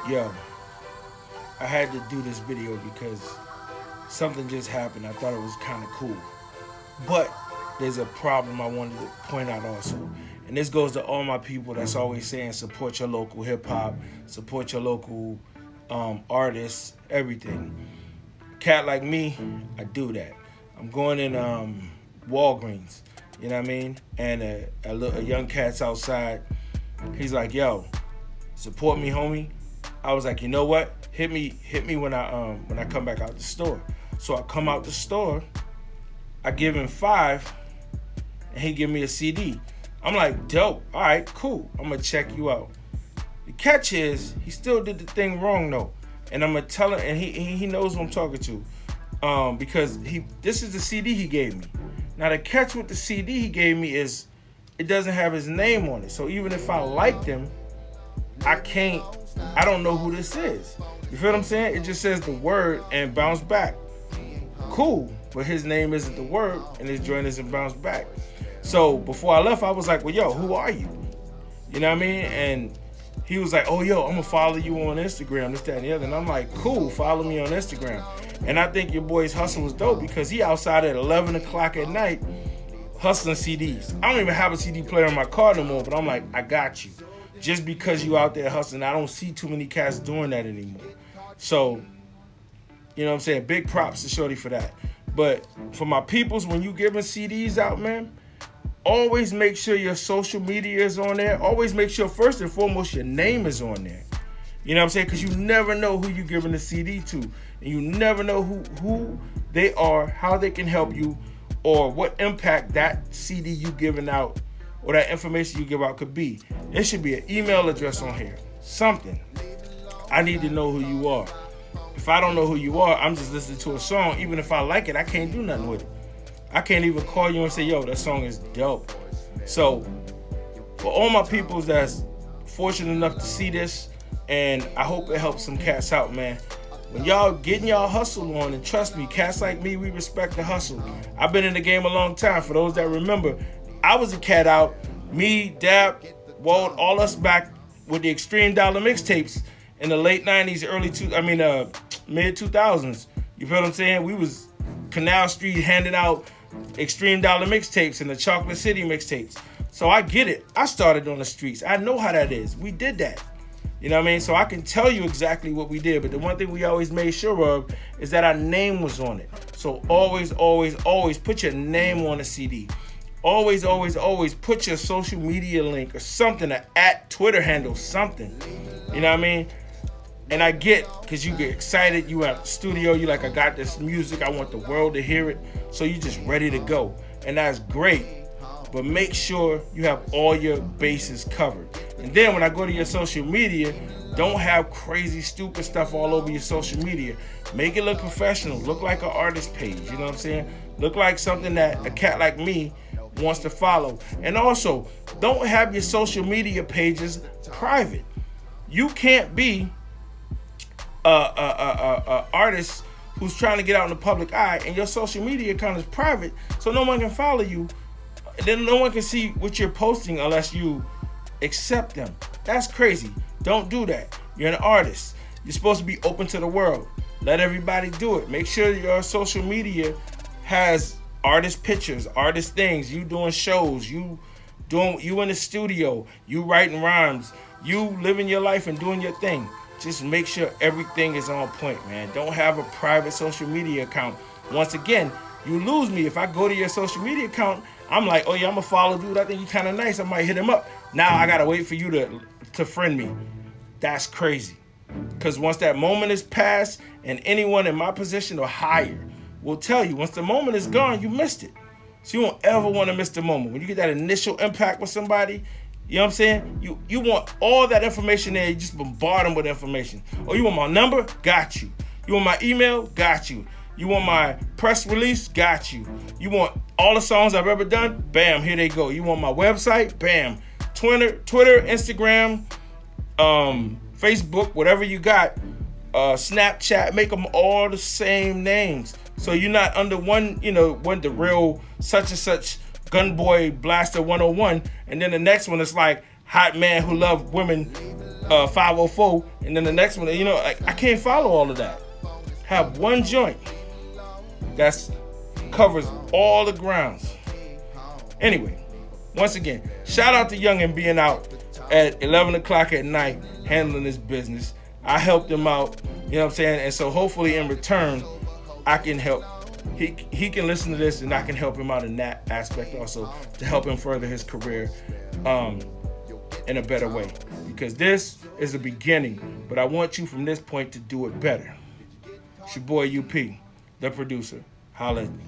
yo, I had to do this video because something just happened. I thought it was kind of cool. But there's a problem I wanted to point out also. And this goes to all my people that's always saying support your local hip hop, support your local artists, everything. Cat like me, I do that. I'm going in Walgreens, you know what I mean? And a young cat's outside. He's like, yo, support me, homie. I was like, you know what? Hit me when I come back out the store. So I come out the store, I give him 5, and he give me a CD. I'm like, dope. All right, cool. I'm gonna check you out. The catch is he still did the thing wrong though, and I'm gonna tell him, and he knows who I'm talking to, because this is the CD he gave me. Now the catch with the CD he gave me is it doesn't have his name on it. So even if I liked him, I don't know who this is. You feel what I'm saying? It just says the word and bounce back. Cool, but his name isn't the word and his joint isn't bounce back. So before I left, I was like, well, yo, who are you? You know what I mean? And he was like, oh, yo, I'm going to follow you on Instagram, this, that, and the other. And I'm like, cool, follow me on Instagram. And I think your boy's hustle was dope because he outside at 11 o'clock at night hustling CDs. I don't even have a CD player in my car no more, but I'm like, I got you. Just because you out there hustling, I don't see too many cats doing that anymore. So, you know what I'm saying? Big props to Shorty for that. But for my peoples, when you giving CDs out, man, always make sure your social media is on there. Always make sure, first and foremost, your name is on there. You know what I'm saying? Because you never know who you're giving the CD to. And you never know who they are, how they can help you, or what impact that CD you giving out or that information you give out could be. There should be an email address on here. Something. I need to know who you are. If I don't know who you are, I'm just listening to a song. Even if I like it, I can't do nothing with it. I can't even call you and say, yo, that song is dope. So, for all my peoples that's fortunate enough to see this, and I hope it helps some cats out, man. When y'all getting y'all hustle on, and trust me, cats like me, we respect the hustle. I've been in the game a long time. For those that remember, I was a cat out. Me, Dap, Walt, all us back with the Extreme Dollar mixtapes in the late 90s, mid 2000s. You feel what I'm saying? We was Canal Street handing out Extreme Dollar mixtapes and the Chocolate City mixtapes. So I get it. I started on the streets. I know how that is. We did that. You know what I mean? So I can tell you exactly what we did. But the one thing we always made sure of is that our name was on it. So always, always, always put your name on a CD. Always, always, always put your social media link or something, an @Twitter handle, something. You know what I mean? And I get, because you get excited, you at the studio, you like, I got this music, I want the world to hear it. So you just ready to go. And that's great. But make sure you have all your bases covered. And then when I go to your social media, don't have crazy, stupid stuff all over your social media. Make it look professional. Look like an artist page. You know what I'm saying? Look like something that a cat like me wants to follow. And also, don't have your social media pages private. You can't be a artist who's trying to get out in the public eye and your social media account is private, so no one can follow you. Then no one can see what you're posting unless you accept them. That's crazy. Don't do that. You're an artist. You're supposed to be open to the world. Let everybody do it. Make sure your social media has artist pictures, artist things, you doing shows, you in the studio, you writing rhymes, you living your life and doing your thing. Just make sure everything is on point, man. Don't have a private social media account. Once again, you lose me. If I go to your social media account, I'm like, oh yeah, I'm gonna follow dude. I think he's kind of nice. I might hit him up. Now I gotta wait for you to friend me. That's crazy. Because once that moment is past, and anyone in my position or higher will tell you, once the moment is gone, you missed it. So you won't ever want to miss the moment. When you get that initial impact with somebody, you know what I'm saying? You want all that information there. You just bombard them with information. Oh, you want my number? Got you. You want my email? Got you. You want my press release? Got you. You want all the songs I've ever done? Bam, here they go. You want my website? Bam. Twitter, Instagram, Facebook, whatever you got, Snapchat, make them all the same names. So you're not under one, when the real such and such Gunboy Blaster 101, and then the next one is like Hot Man Who Love Women 504, and then the next one, you know, like, I can't follow all of that. Have one joint that's covers all the grounds. Anyway, once again, shout out to Youngin being out at 11 o'clock at night handling this business. I helped him out, you know what I'm saying? And so hopefully in return, I can help. He can listen to this, and I can help him out in that aspect also to help him further his career in a better way. Because this is a beginning, but I want you from this point to do it better. It's your boy UP, the producer. Holla at me.